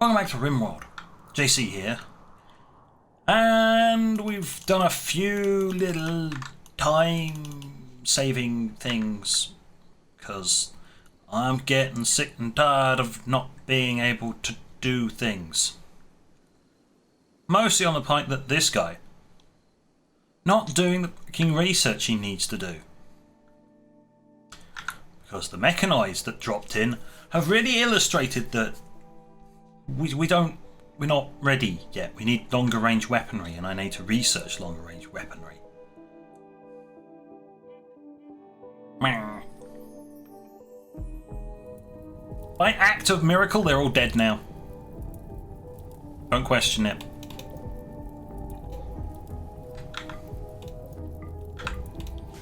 Welcome back to RimWorld. JC here. And we've done a few little time-saving things because I'm getting sick and tired of not being able to do things. Mostly on the point that this guy not doing the fucking research he needs to do. Because the mechanoids that dropped in have really illustrated that we're not ready yet. We need longer range weaponry, and I need to research longer range weaponry. By act of miracle, they're all dead now. Don't question it.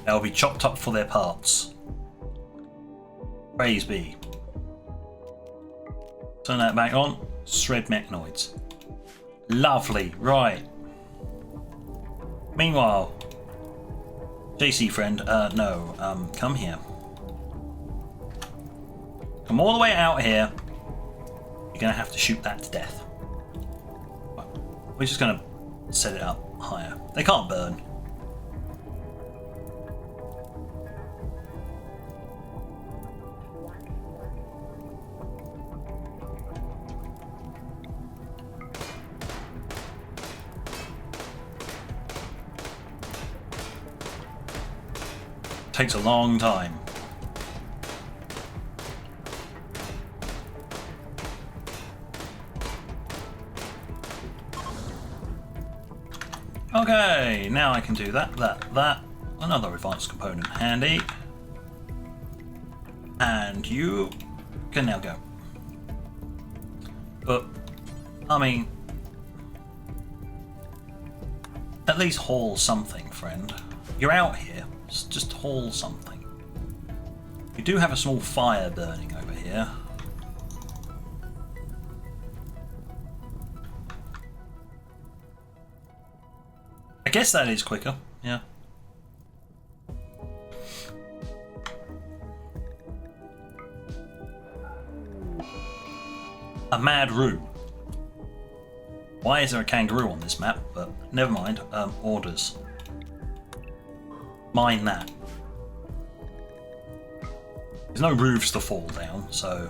They'll be chopped up for their parts. Praise be. Turn that back on. Shred mechanoids. Lovely. Right. Meanwhile, JC friend, no, come here. Come all the way out here. You're gonna have to shoot that to death. We're just gonna set it up higher. They can't burn. Takes a long time. Okay, now I can do that. Another advanced component handy. And you can now go. But, I mean, at least haul something, friend. You're out here. Just haul something. We do have a small fire burning over here. I guess that is quicker, yeah. A mad roo. Why is there a kangaroo on this map? But never mind. Orders. Mine that. There's no roofs to fall down, so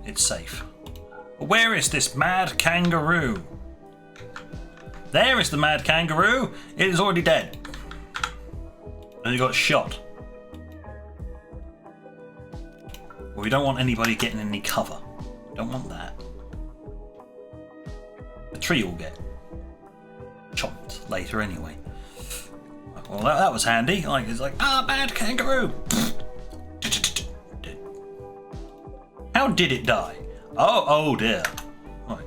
it's safe. But where is this mad kangaroo? There is the mad kangaroo. It is already dead. And he got shot. Well, we don't want anybody getting any cover. We don't want that. The tree will get chopped later anyway. Well, that was handy. Like, it's like, bad kangaroo. How did it die? Oh dear. Right.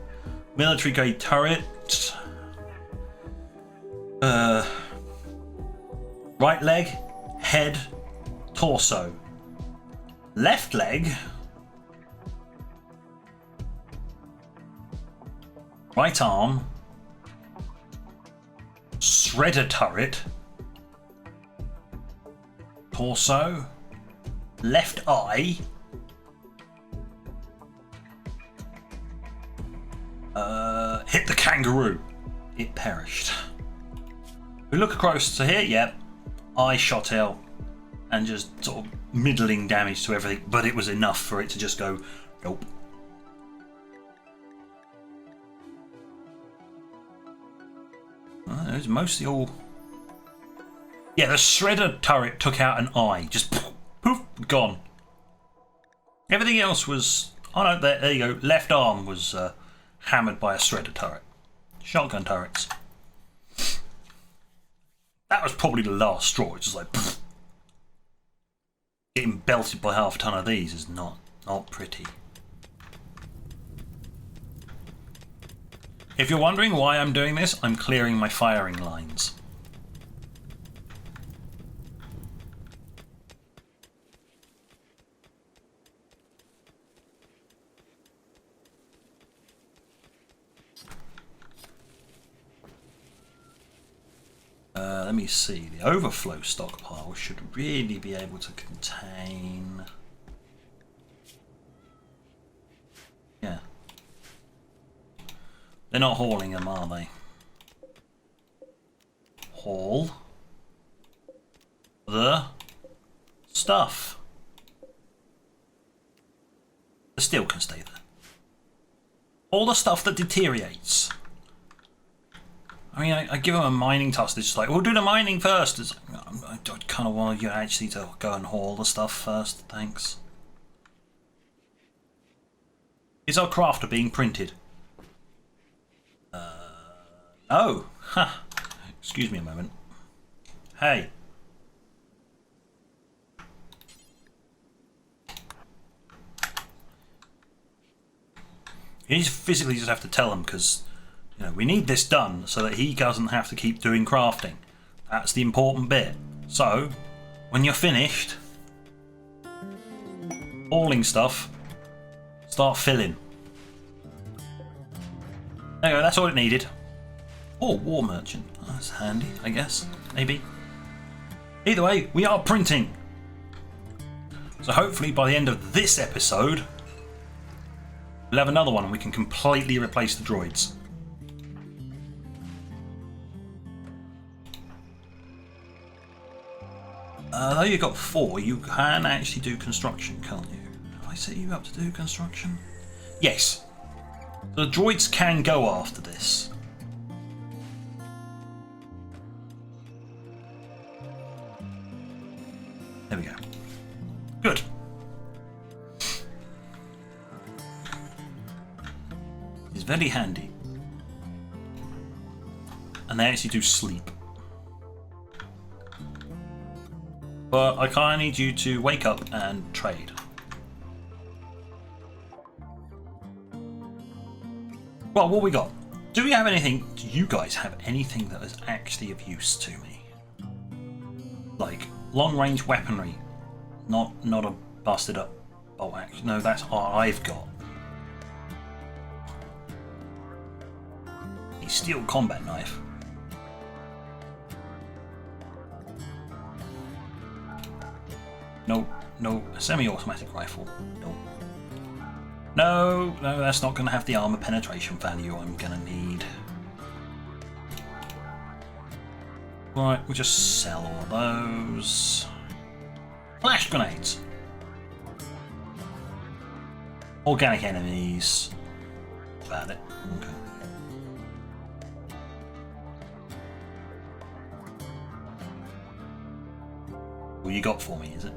Military grade turret. Right leg, head, torso. Left leg. Right arm. Shredder turret. Torso. Left eye. Hit the kangaroo. It perished. We look across to here, yep. Eye shot out and just sort of middling damage to everything, but it was enough for it to just go, nope. It was mostly all... Yeah, the shredder turret took out an eye. Just poof, gone. Everything else was... Oh no, there you go. Left arm was hammered by a shredder turret. Shotgun turrets. That was probably the last straw. It's just like... Poof. Getting belted by half a ton of these is not pretty. If you're wondering why I'm doing this, I'm clearing my firing lines. Let me see. The overflow stockpile should really be able to contain Yeah. They're not hauling them, are they? Haul the stuff. The steel can stay there. All the stuff that deteriorates. I mean, I give them a mining task. It's just like, we'll do the mining first. It's like, I kind of want you actually to go and haul the stuff first. Thanks. Is our crafter being printed? No. Ha. Excuse me a moment. Hey. You physically just have to tell him, because you know we need this done so that he doesn't have to keep doing crafting. That's the important bit. So, when you're finished hauling stuff, start filling. There you go, that's all it needed. Oh, war merchant. That's handy, I guess. Maybe. Either way, we are printing. So hopefully by the end of this episode, we'll have another one and we can completely replace the droids. Though you've got 4, you can actually do construction, can't you? Have I set you up to do construction? Yes. The droids can go after this. There we go. Good. It's very handy. And they actually do sleep. But I kind of need you to wake up and trade. Well, what we got? Do we have anything? Do you guys have anything that is actually of use to me? Like long-range weaponry, not a busted up bolt action. No, that's what I've got. A steel combat knife. No, no, a semi-automatic rifle. No. No, that's not going to have the armour penetration value I'm going to need. Right, we'll just sell all those. Flash grenades. Organic enemies. About it. Okay. What you got for me, is it?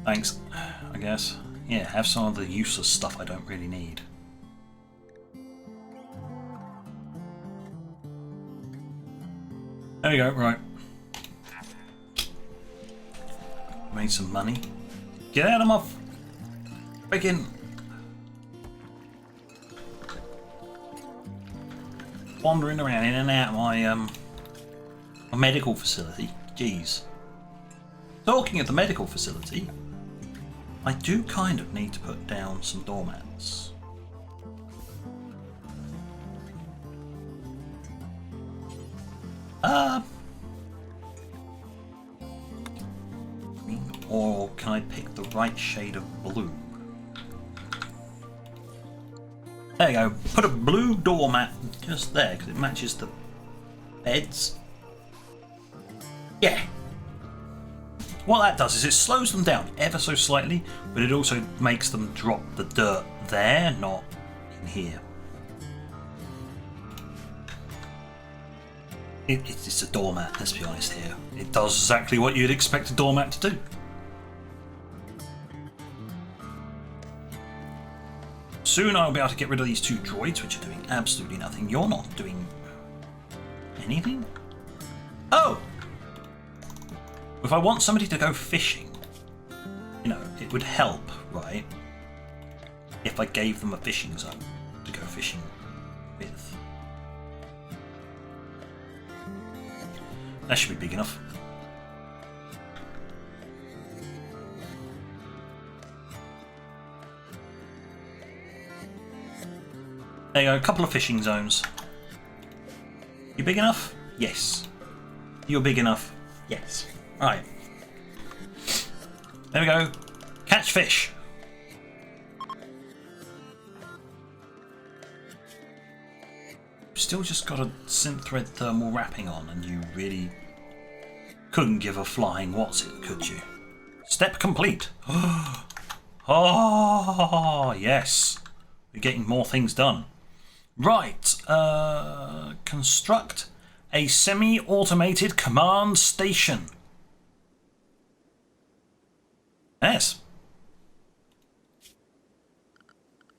Thanks, I guess. Yeah, have some of the useless stuff I don't really need. There we go, right. Made some money. Get out of my freaking wandering around in and out of my medical facility. Jeez. Talking of the medical facility, I do kind of need to put down some doormats. Or can I pick the right shade of blue? There you go. Put a blue doormat just there because it matches the beds. Yeah. What that does is it slows them down ever so slightly, but it also makes them drop the dirt there, not in here. It's a doormat, let's be honest here. It does exactly what you'd expect a doormat to do. Soon I'll be able to get rid of these 2 droids, which are doing absolutely nothing. You're not doing anything? Oh! If I want somebody to go fishing, you know, it would help, right? If I gave them a fishing zone to go fishing with. That should be big enough. There you go, a couple of fishing zones. You big enough? Yes. You're big enough? Yes. Right. There we go. Catch fish. still just got a synth thread thermal wrapping on, and you really couldn't give a flying what's it, could you? Step complete. Oh, yes. We're getting more things done. Right. Construct a semi-automated command station. Yes.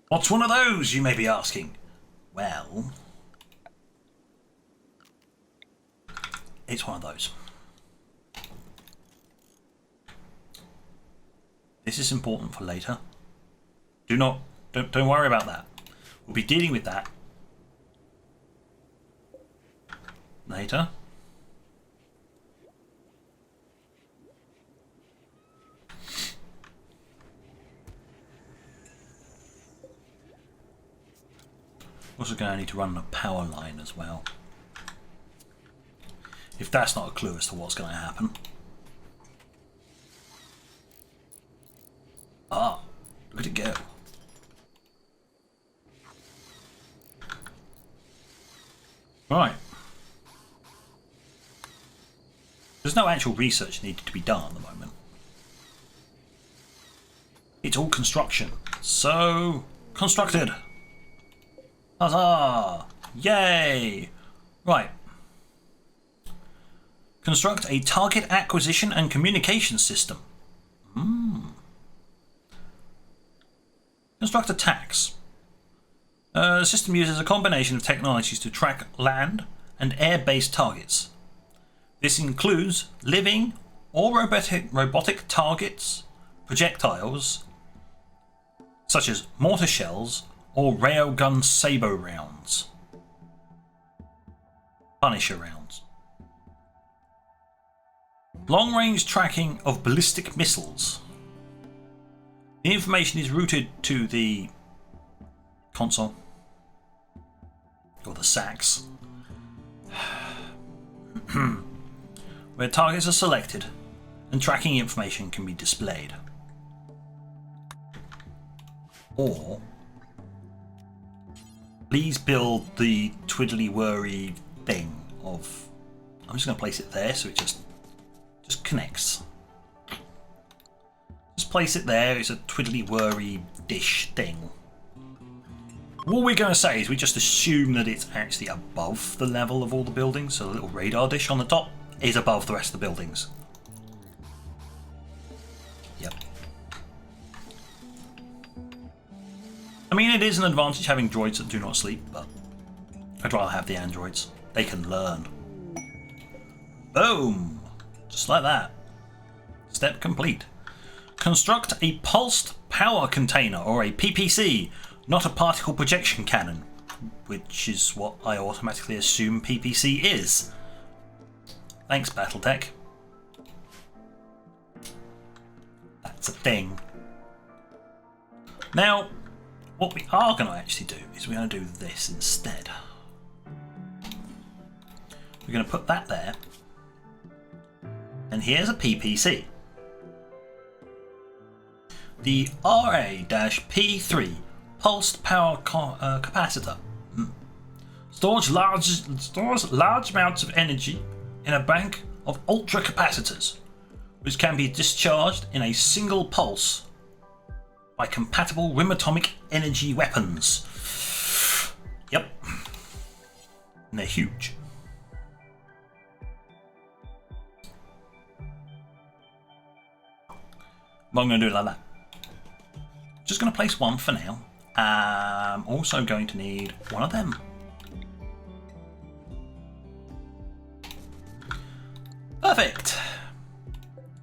What's one of those, you may be asking? Well, it's one of those. This is important for later. Don't worry about that. We'll be dealing with that later. Also going to need to run a power line as well. If that's not a clue as to what's going to happen. Ah, look at it go. Right. There's no actual research needed to be done at the moment. It's all construction. So, constructed. Huzzah! Yay! Right. Construct a target acquisition and communication system. Construct attacks. The system uses a combination of technologies to track land and air-based targets. This includes living or robotic targets, projectiles, such as mortar shells or railgun sabot rounds. Punisher rounds. Long-range tracking of ballistic missiles. The information is routed to the console, or the sacks, where targets are selected and tracking information can be displayed. Or please build the twiddly-whirly thing of... I'm just going to place it there so it just connects. Just place it there. It's a twiddly-whirly dish thing. What we're going to say is we just assume that it's actually above the level of all the buildings. So the little radar dish on the top is above the rest of the buildings. Yep. I mean, it is an advantage having droids that do not sleep, but I'd rather have the androids. They can learn. Boom! Just like that. Step complete. Construct a pulsed power container, or a PPC, not a particle projection cannon, which is what I automatically assume PPC is. Thanks, Battletech. That's a thing. Now, what we are going to actually do is we're going to do this instead. We're going to put that there. And here's a PPC. The RA-P3 pulsed power capacitor stores large amounts of energy in a bank of ultra capacitors, which can be discharged in a single pulse by compatible atomic energy weapons. Yep. And they're huge. But I'm going to do it like that. Just going to place one for now. I'm also going to need one of them. Perfect.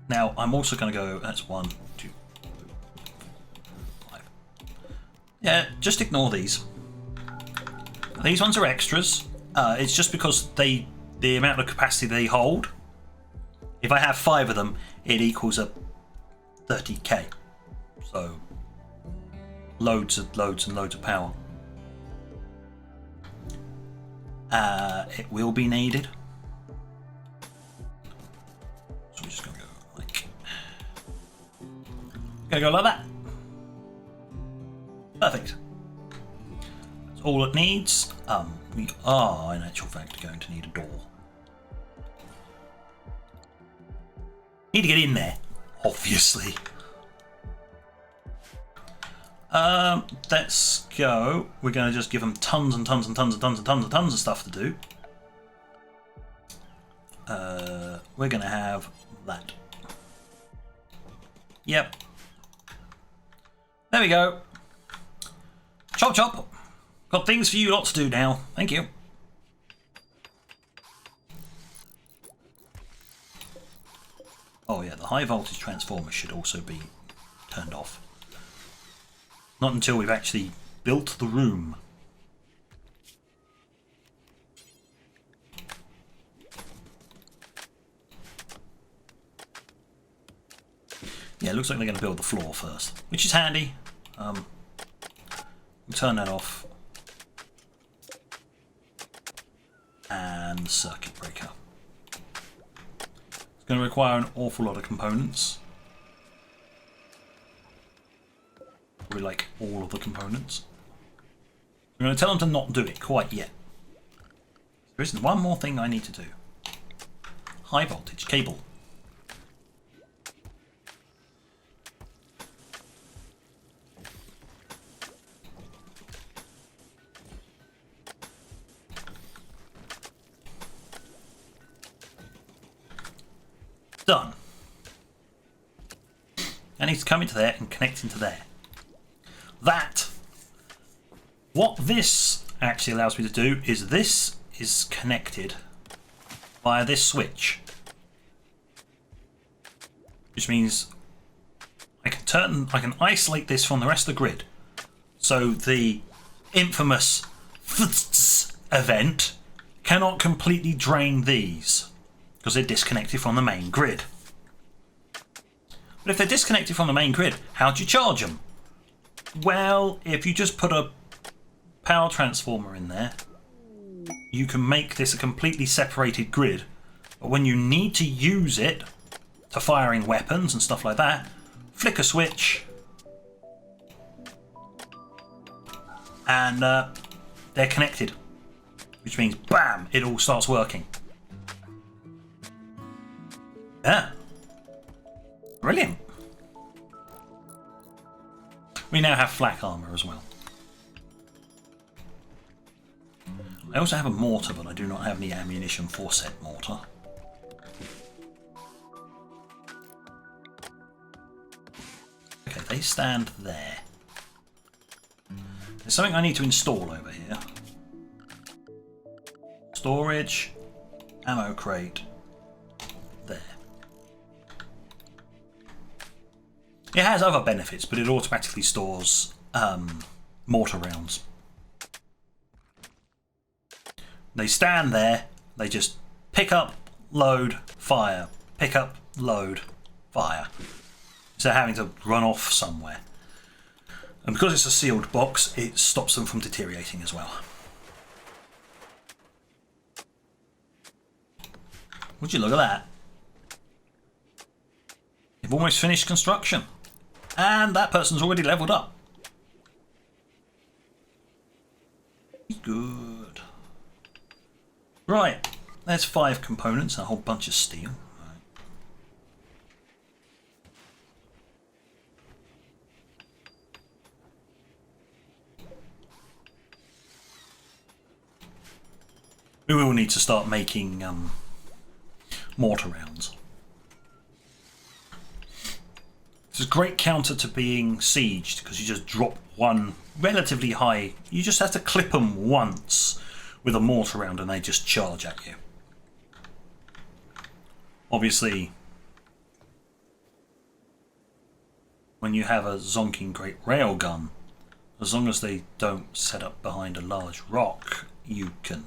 Now I'm also going to go, that's 1, 2, 5. Yeah, just ignore these. These ones are extras. It's just because the amount of capacity they hold. If I have 5 of them, it equals a 30k. So loads and loads of power. It will be needed. So we're just gonna go like that. Perfect. all it needs. We are, in actual fact, going to need a door. Need to get in there, obviously. Let's go. We're going to just give them tons and tons and tons and tons and tons and tons of stuff to do. We're going to have that. Yep. There we go. Chop chop. Got things for you lot to do now. Thank you. Oh yeah, the high voltage transformer should also be turned off. Not until we've actually built the room. Yeah, it looks like they're going to build the floor first, which is handy. We'll turn that off. And the circuit breaker. It's going to require an awful lot of components. Probably like all of the components. I'm going to tell them to not do it quite yet. There isn't one more thing I need to do. High voltage cable. Done. I need to come into there and connect into there. What this actually allows me to do is this is connected via this switch, which means I can isolate this from the rest of the grid. So the infamous event cannot completely drain these because they're disconnected from the main grid. But if they're disconnected from the main grid, how do you charge them? Well, if you just put a power transformer in there, you can make this a completely separated grid. But when you need to use it to firing weapons and stuff like that, flick a switch and they're connected, which means bam, it all starts working. Yeah, brilliant. We now have flak armour as well. I also have a mortar, but I do not have any ammunition for said mortar. Okay, they stand there. There's something I need to install over here. Storage, ammo crate, there. It has other benefits, but it automatically stores mortar rounds. They stand there, they just pick up, load, fire, pick up, load, fire. Instead of having to run off somewhere. And because it's a sealed box, it stops them from deteriorating as well. Would you look at that? They've almost finished construction. And that person's already leveled up. Good. Right, there's 5 components, a whole bunch of steel. Right. We will need to start making mortar rounds. This is a great counter to being sieged because you just drop one relatively high. You just have to clip them once with a mortar round and they just charge at you. Obviously, when you have a zonking great railgun, as long as they don't set up behind a large rock, you can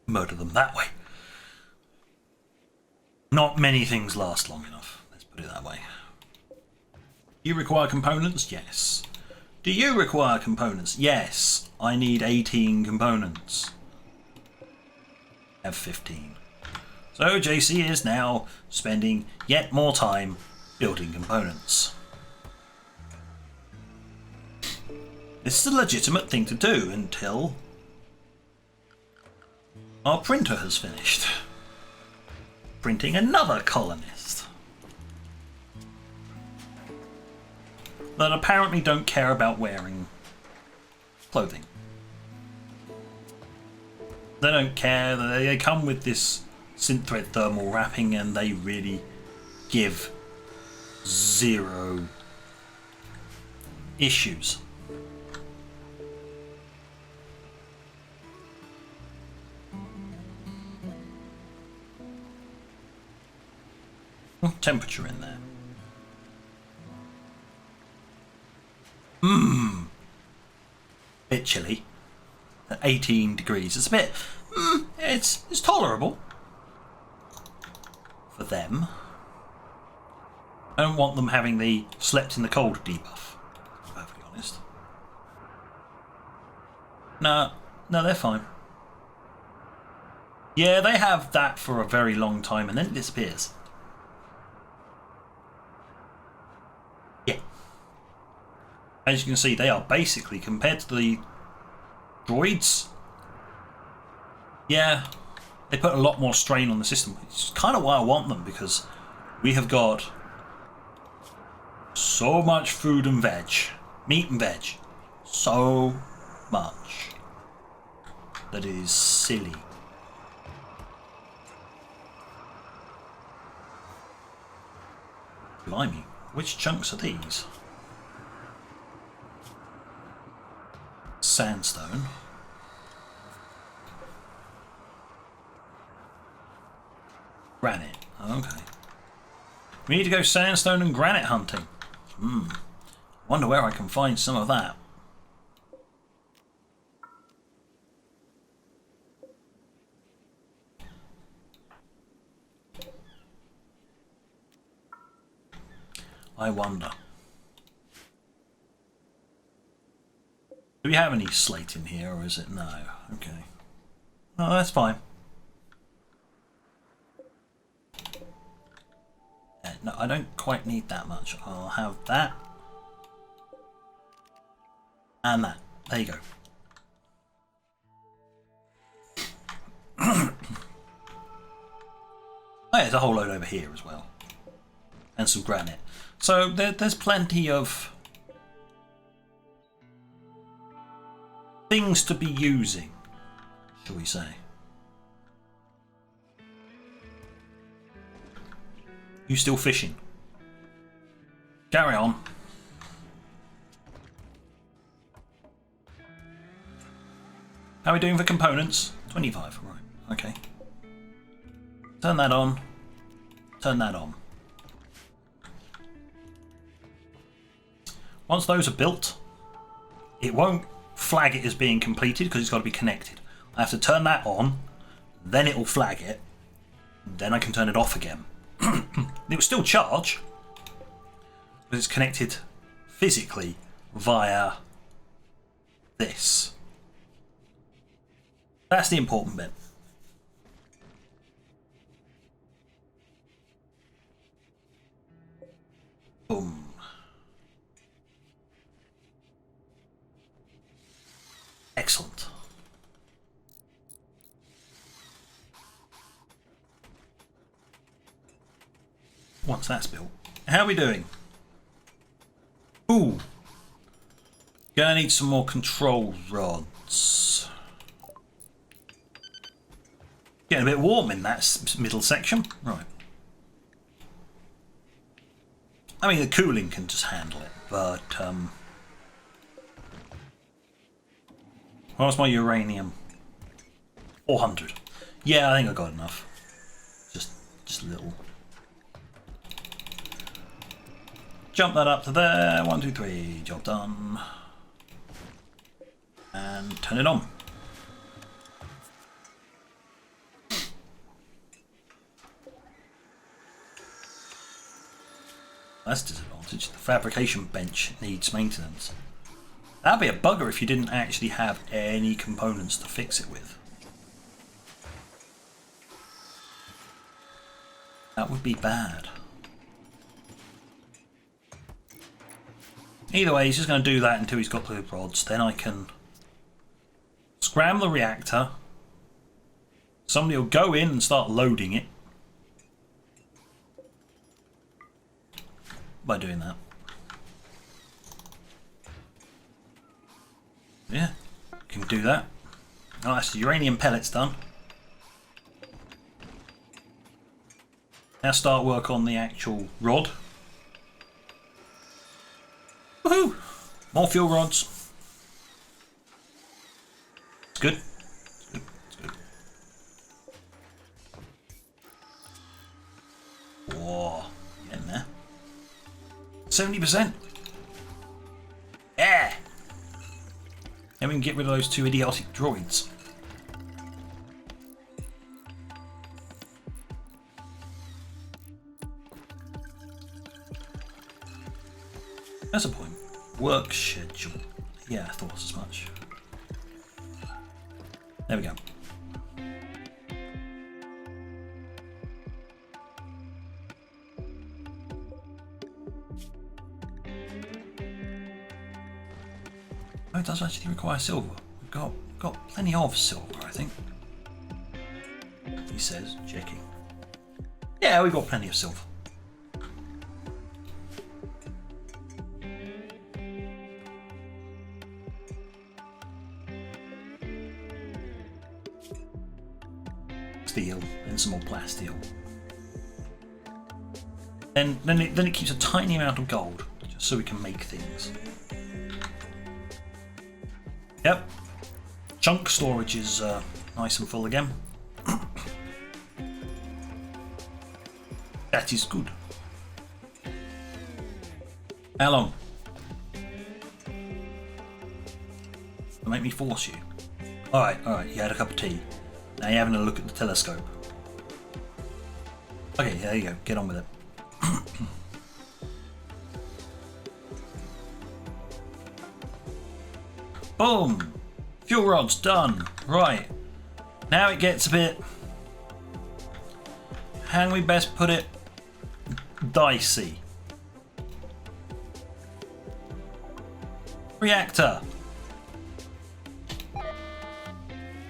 murder them that way. Not many things last long enough, let's put it that way. You require components? Yes. Do you require components? Yes. I need 18 components. I have 15. So JC is now spending yet more time building components. This is a legitimate thing to do until our printer has finished printing another colonist that apparently don't care about wearing clothing. They don't care. They come with this synthread thermal wrapping and they really give zero issues. Temperature in there. Bit chilly. At 18 degrees. It's a bit. It's tolerable for them. I don't want them having the slept in the cold debuff, to be perfectly honest. No, they're fine. Yeah, they have that for a very long time and then it disappears. Yeah. As you can see, they are basically, compared to the droids, yeah, they put a lot more strain on the system. It's kind of why I want them, because we have got so much food and veg, meat and veg, so much that it is silly. Blimey, which chunks are these? Sandstone. Granite. Okay. We need to go sandstone and granite hunting. Wonder where I can find some of that. I wonder. Do we have any slate in here, or is it no? Okay. Oh, that's fine. No, I don't quite need that much. I'll have that. And that. There you go. Oh, yeah, there's a whole load over here as well. And some granite. So there's plenty of things to be using, shall we say. You still fishing? Carry on. How are we doing for components? 25, right, okay. Turn that on. Turn that on. Once those are built, it won't flag it as being completed because it's got to be connected. I have to turn that on, then it will flag it, then I can turn it off again. It will still charge, but it's connected physically via this. That's the important bit. Boom. Excellent. Once that's built, how are we doing? Ooh, gonna need some more control rods. Getting a bit warm in that middle section, right? I mean, the cooling can just handle it, but what's my uranium? 400. Yeah, I think I got enough. Just a little. Jump that up to there. 1, 2, 3. Job done. And turn it on. That's disadvantage. The fabrication bench needs maintenance. That'd be a bugger if you didn't actually have any components to fix it with. That would be bad. Either way, he's just going to do that until he's got the rods. Then I can scram the reactor. Somebody will go in and start loading it. By doing that. Yeah, can do that. Oh, that's the uranium pellets done. Now start work on the actual rod. Woohoo! More fuel rods. It's good. It's good. It's good. Whoa, getting there. 70%. Yeah. Then we can get rid of those two idiotic droids. That's a point. Work schedule. Yeah, I thought as much. There we go. Oh, it does actually require silver. We've got plenty of silver, I think. He says, checking. Yeah, we've got plenty of silver. Steel and some more plasteel. Then it keeps a tiny amount of gold, just so we can make things. Yep. Chunk storage is nice and full again. That is good. How long? Don't make me force you. Alright, you had a cup of tea. Now you're having a look at the telescope. Okay, there you go. Get on with it. Boom! Fuel rod's done. Right. Now it gets a bit... how can we best put it? Dicey. Reactor.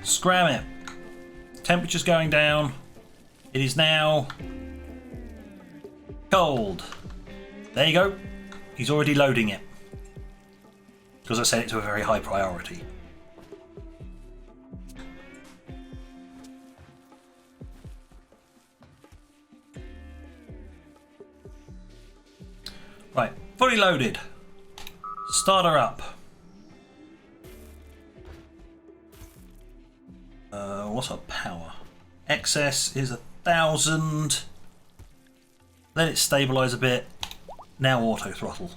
Scram it. Temperature's going down. It is now cold. There you go. He's already loading it. Because I set it to a very high priority. Right, fully loaded. Start her up. What's our power? Excess is 1,000. Let it stabilise a bit. Now auto throttle.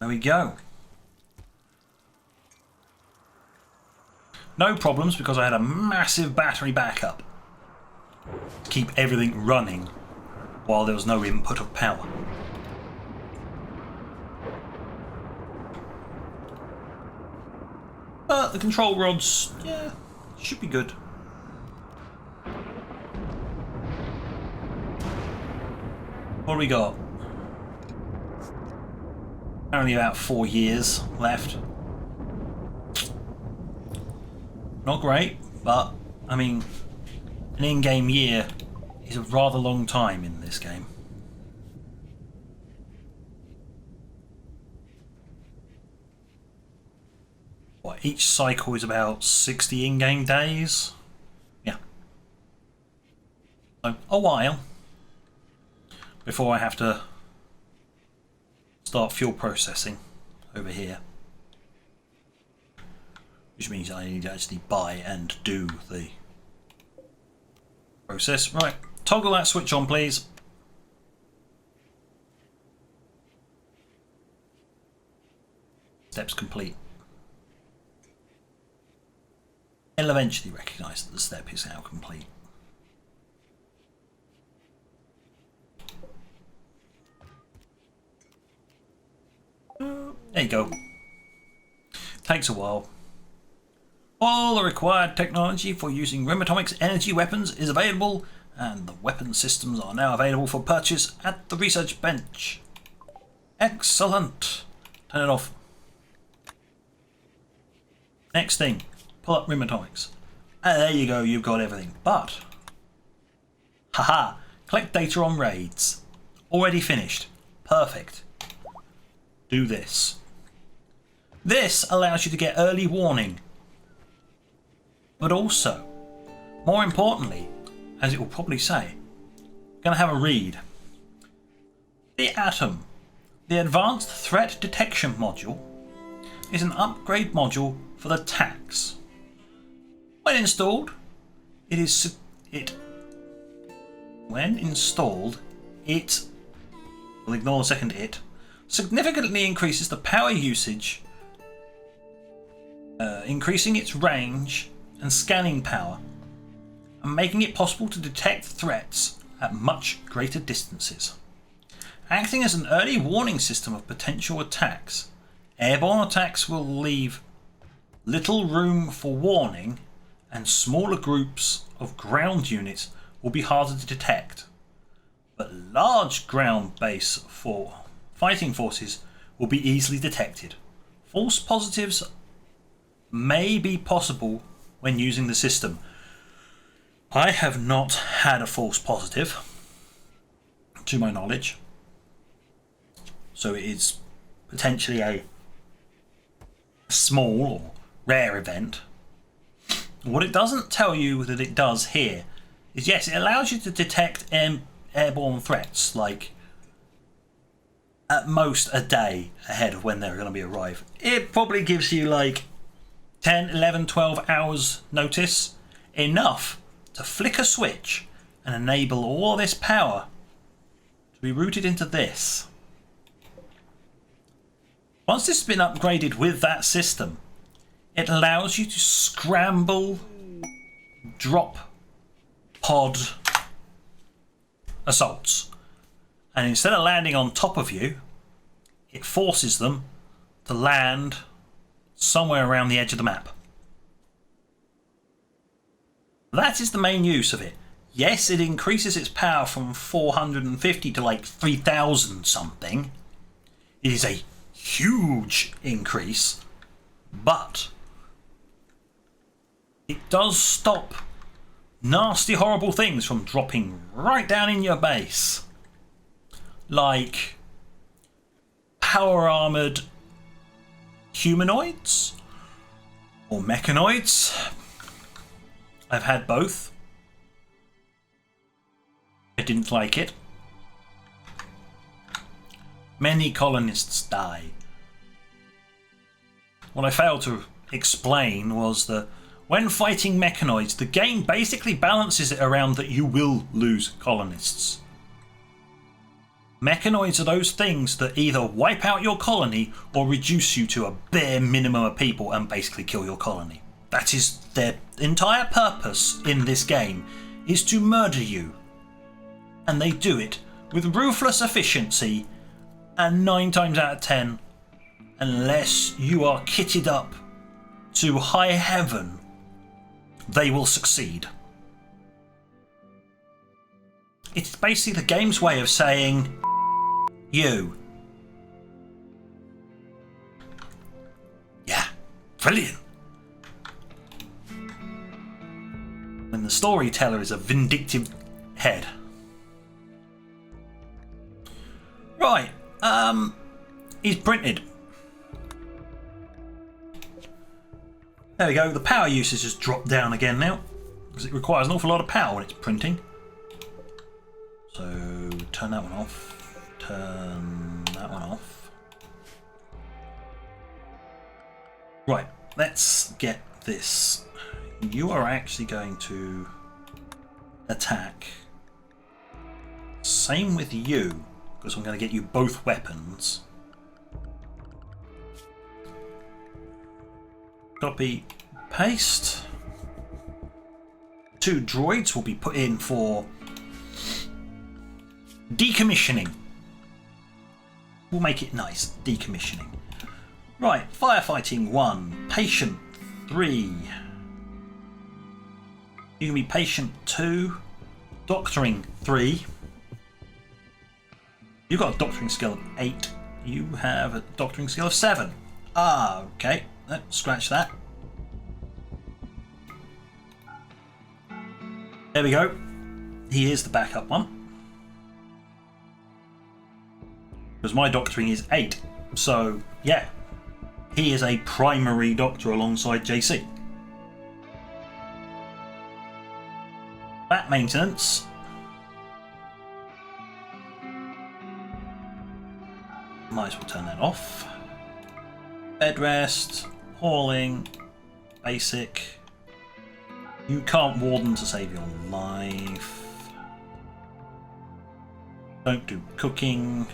There we go. No problems because I had a massive battery backup to keep everything running while there was no input of power. But the control rods, yeah, should be good. What do we got? Only about 4 years left. Not great, but I mean, an in-game year is a rather long time in this game. What, each cycle is about 60 in-game days? Yeah. So, a while before I have to start fuel processing over here. Which means I need to actually buy and do the process. Right, toggle that switch on, please. Steps complete. It'll eventually recognise that the step is now complete. There you go. Takes a while. All the required technology for using RIM Atomic's energy weapons is available, and the weapon systems are now available for purchase at the research bench. Excellent. Turn it off. Next thing, pull up RIM atomics. And there you go, you've got everything. But, haha, collect data on raids. Already finished. Perfect. Do this. This allows you to get early warning. But also, more importantly, as it will probably say, I'm going to have a read. The Atom, the Advanced Threat Detection Module, is an upgrade module for the TACs. When installed, we'll ignore the second it, significantly increases the power usage, increasing its range and scanning power, and making it possible to detect threats at much greater distances. Acting as an early warning system of potential attacks, airborne attacks will leave little room for warning, and smaller groups of ground units will be harder to detect. But large ground base for fighting forces will be easily detected. False positives may be possible when using the system. I have not had a false positive, to my knowledge, so it is potentially a small or rare event. What it doesn't tell you that it does here is, yes, it allows you to detect airborne threats, like at most a day ahead of when they're going to be arrived. It probably gives you like 10, 11, 12 hours notice, enough to flick a switch and enable all this power to be routed into this. Once this has been upgraded with that system, it allows you to scramble drop pod assaults. And instead of landing on top of you, it forces them to land somewhere around the edge of the map. That is the main use of it. Yes, it increases its power from 450 to like 3000 something. It is a huge increase, but it does stop nasty, horrible things from dropping right down in your base. Like power armoured humanoids or mechanoids. I've had both. I didn't like it. Many colonists die. What I failed to explain was that when fighting mechanoids, the game basically balances it around that you will lose colonists. Mechanoids are those things that either wipe out your colony or reduce you to a bare minimum of people and basically kill your colony. That is their entire purpose in this game, is to murder you. And they do it with ruthless efficiency, and 9 times out of 10, unless you are kitted up to high heaven, they will succeed. It's basically the game's way of saying, you. Yeah, brilliant. When the storyteller is a vindictive head. Right, he's printed. There we go, the power usage has dropped down again now, because it requires an awful lot of power when it's printing. So turn that one off, turn that one off. Right, let's get this. You are actually going to attack. Same with you, because I'm going to get you both weapons. Copy, paste. 2 droids will be put in for decommissioning. We'll make it nice, decommissioning. Right, firefighting 1, patient 3. You can be patient 2, doctoring 3. You've got a doctoring skill of 8. you have a doctoring skill of 7. Ah, okay. Scratch that. There we go. He is the backup one. Because my doctoring is 8. So, yeah. He is a primary doctor alongside JC. Bat maintenance. Might as well turn that off. Bed rest, hauling, basic. You can't warden to save your life. Don't do cooking.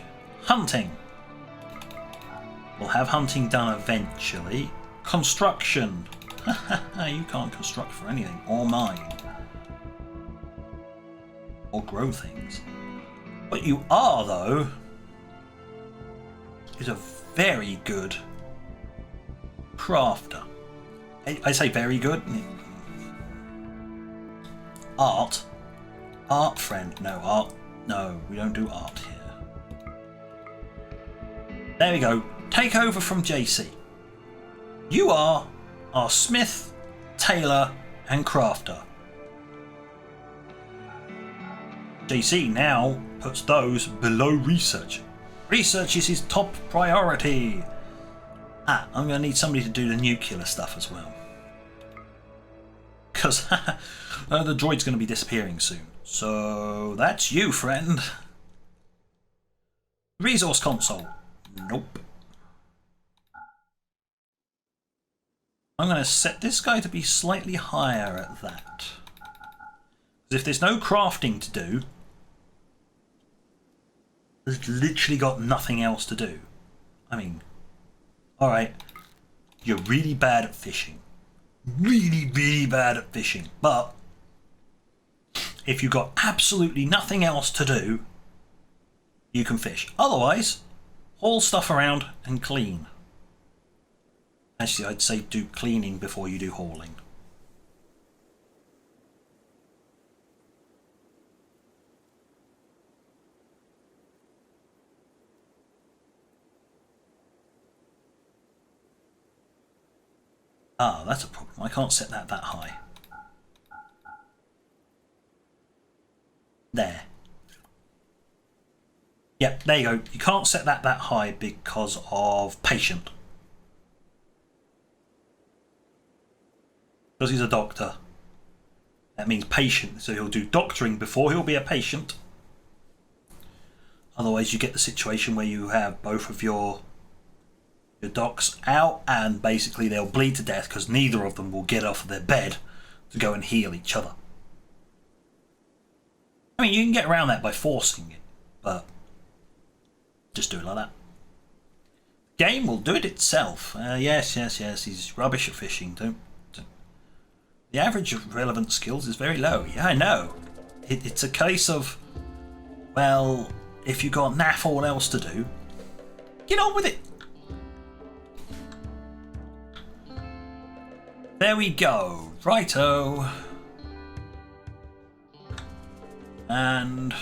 Hunting. We'll have hunting done eventually. Construction. You can't construct for anything. Or mine. Or grow things. What you are, though, is a very good crafter. I say very good. Art. Art friend. No, art. No, we don't do art here. There we go. Take over from JC. You are our smith, tailor, and crafter. JC now puts those below research. Research is his top priority. Ah, I'm going to need somebody to do the nuclear stuff as well. Because the droid's going to be disappearing soon. So that's you, friend. Resource console. Nope. I'm going to set this guy to be slightly higher at that. Because if there's no crafting to do, there's literally got nothing else to do. I mean, alright, you're really bad at fishing. Really, really bad at fishing. But if you've got absolutely nothing else to do, you can fish. Otherwise, haul stuff around and clean. Actually, I'd say do cleaning before you do hauling. Ah, that's a problem. I can't set that high. There. Yep, there you go. You can't set that high because of patient. Because he's a doctor. That means patient. So he'll do doctoring before he'll be a patient. Otherwise you get the situation where you have both of your docs out and basically they'll bleed to death because neither of them will get off of their bed to go and heal each other. I mean, you can get around that by forcing it, but just do it like that. Game will do it itself. Yes, he's rubbish at fishing. Don't. The average of relevant skills is very low. Yeah, I know. It's a case of, well, if you've got naff all else to do, get on with it. There we go. Righto. And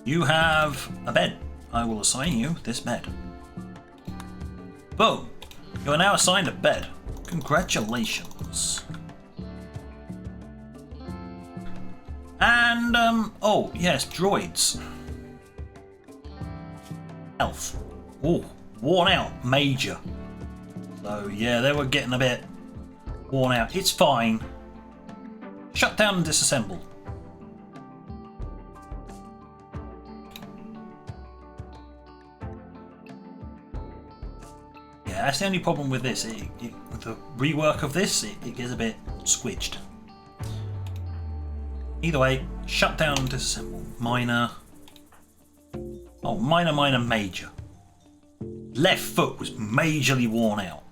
you have a bed. I will assign you this bed. Boom. You are now assigned a bed. Congratulations. And, oh, yes, droids. Health. Oh, worn out. Major. So, yeah, they were getting a bit worn out. It's fine. Shut down and disassemble. Yeah, that's the only problem with this. With the rework of this, it gets a bit squidged. Either way, shut down and disassemble. Minor. Oh, minor, major. Left foot was majorly worn out.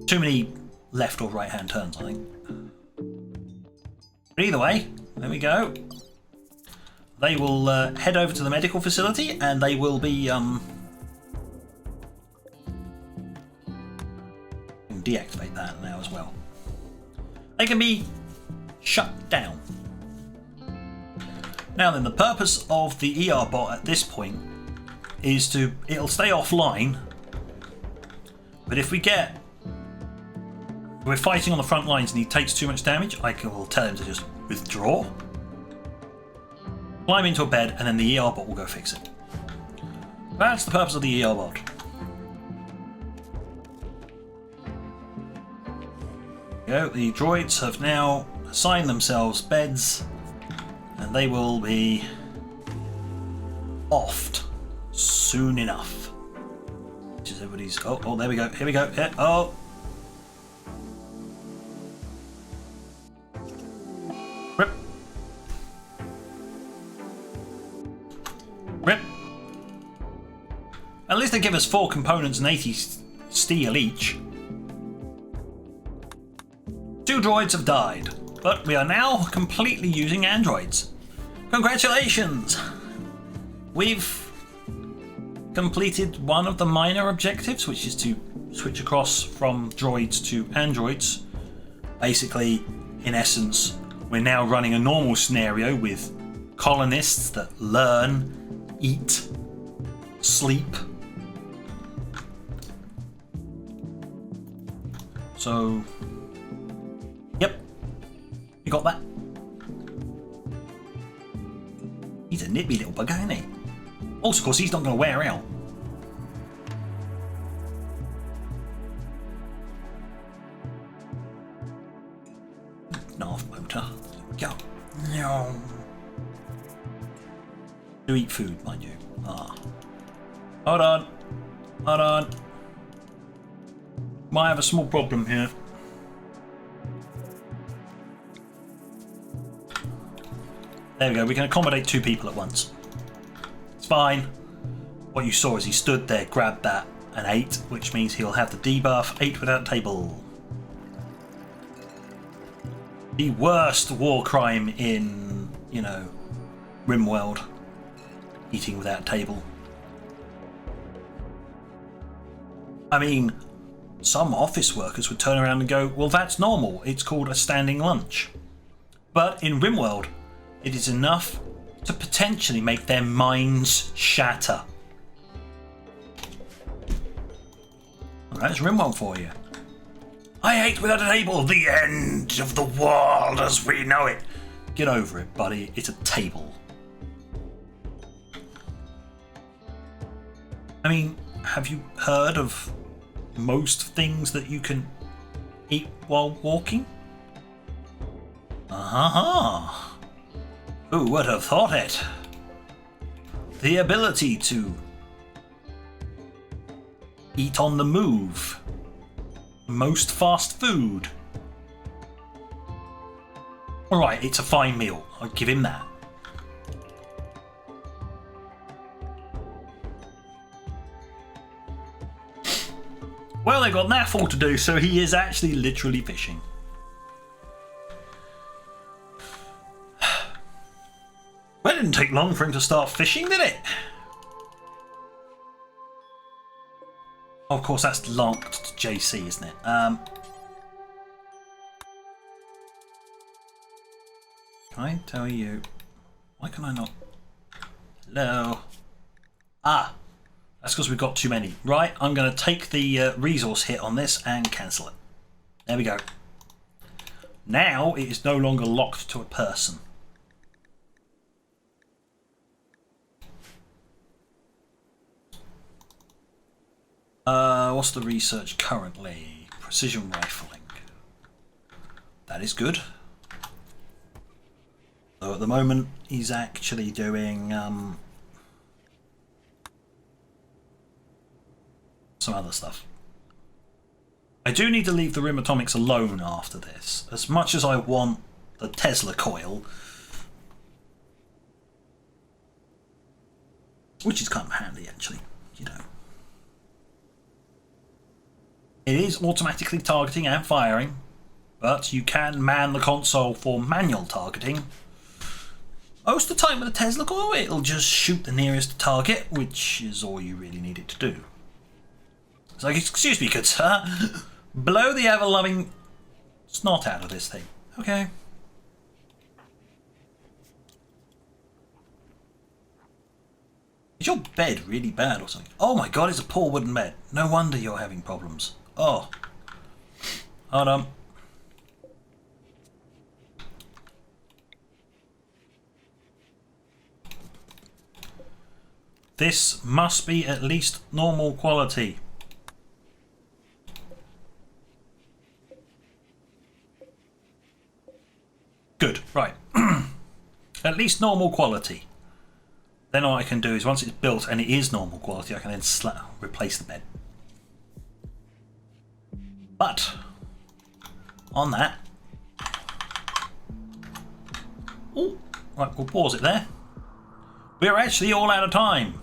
Too many left or right hand turns, I think. But either way, there we go. They will head over to the medical facility and they will be deactivate that now as well. They can be shut down. Now then, the purpose of the ER bot at this point is it'll stay offline, but if we're fighting on the front lines and he takes too much damage, will tell him to just withdraw, climb into a bed, and then the ER bot will go fix it. That's the purpose of the ER bot. The droids have now assigned themselves beds, and they will be offed soon enough. Which is everybody's. Oh, there we go. Here we go. Yeah. Oh. Rip. Rip. At least they give us 4 components and 80 steel each. 2 droids have died, but we are now completely using androids. Congratulations! We've completed one of the minor objectives, which is to switch across from droids to androids. Basically, in essence, we're now running a normal scenario with colonists that learn, eat, sleep. So, yep, you got that. He's a nippy little bugger, isn't he? Also, of course, he's not going to wear out. Nav motor. There we go. No. To eat food, mind you. Ah. Hold on. Hold on. Might have a small problem here. There we go, we can accommodate 2 people at once. It's fine. What you saw is he stood there, grabbed that, and ate, which means he'll have the debuff, 8 without table. The worst war crime in, RimWorld. Eating without table. I mean, some office workers would turn around and go, well, that's normal, it's called a standing lunch. But in RimWorld, it is enough to potentially make their minds shatter. Well, that's RimWorld for you. I ate without a table, the end of the world as we know it. Get over it, buddy, it's a table. I mean, have you heard of most things that you can eat while walking? Aha! Who would have thought it? The ability to eat on the move. Most fast food. Alright, it's a fine meal. I'll give him that. Well, they've got that full to do, so he is actually literally fishing. Well, it didn't take long for him to start fishing, did it? Oh, of course, that's locked to JC, isn't it? Can I tell you? Why can I not? Hello? Ah, that's because we've got too many. Right, I'm going to take the resource hit on this and cancel it. There we go. Now it is no longer locked to a person. What's the research currently? Precision rifling. That is good. So at the moment, he's actually doing some other stuff. I do need to leave the Rim Atomics alone after this. As much as I want the Tesla coil, which is kind of handy actually, It is automatically targeting and firing, but you can man the console for manual targeting. Most of the time with a Tesla coil, it'll just shoot the nearest target, which is all you really need it to do. It's like, excuse me, good sir, blow the ever-loving snot out of this thing. Okay. Is your bed really bad or something? Oh my god, it's a poor wooden bed. No wonder you're having problems. Oh. Hold on. This must be at least normal quality. Good, right. At least normal quality. Then all I can do is once it's built and it is normal quality, I can then replace the bed. But on that, oh, right, we'll pause it there. We're actually all out of time.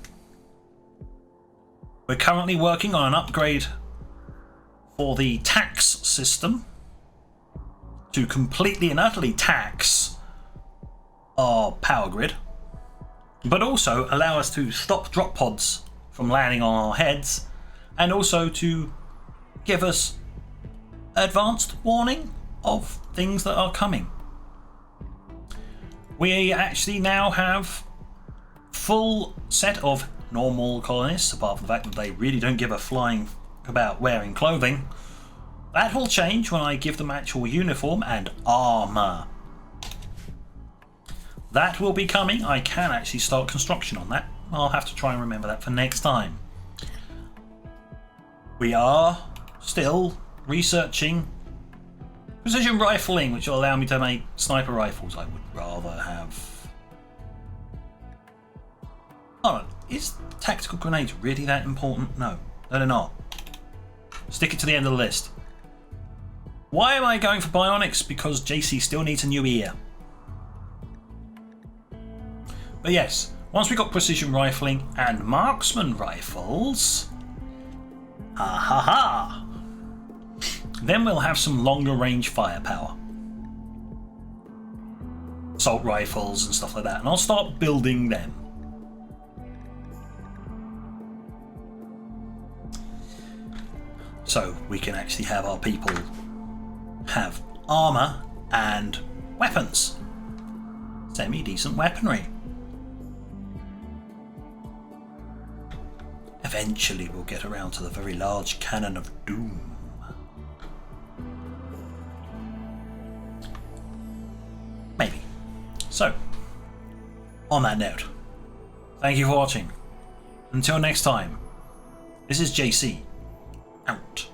We're currently working on an upgrade for the tax system to completely and utterly tax our power grid, but also allow us to stop drop pods from landing on our heads, and also to give us advanced warning of things that are coming. We actually now have full set of normal colonists, apart from the fact that they really don't give a flying about wearing clothing. That will change when I give them actual uniform and armour. That will be coming. I can actually start construction on that. I'll have to try and remember that for next time. We are still researching precision rifling, which will allow me to make sniper rifles. I would rather have... Oh, is tactical grenades really that important? No, they're not. Stick it to the end of the list. Why am I going for bionics? Because JC still needs a new ear. But yes, once we got precision rifling and marksman rifles, then we'll have some longer range firepower. Assault rifles and stuff like that, and I'll start building them. So we can actually have our people have armour and weapons. Semi-decent weaponry. Eventually we'll get around to the very large cannon of doom. Maybe. So, on that note, thank you for watching. Until next time, this is JC, out.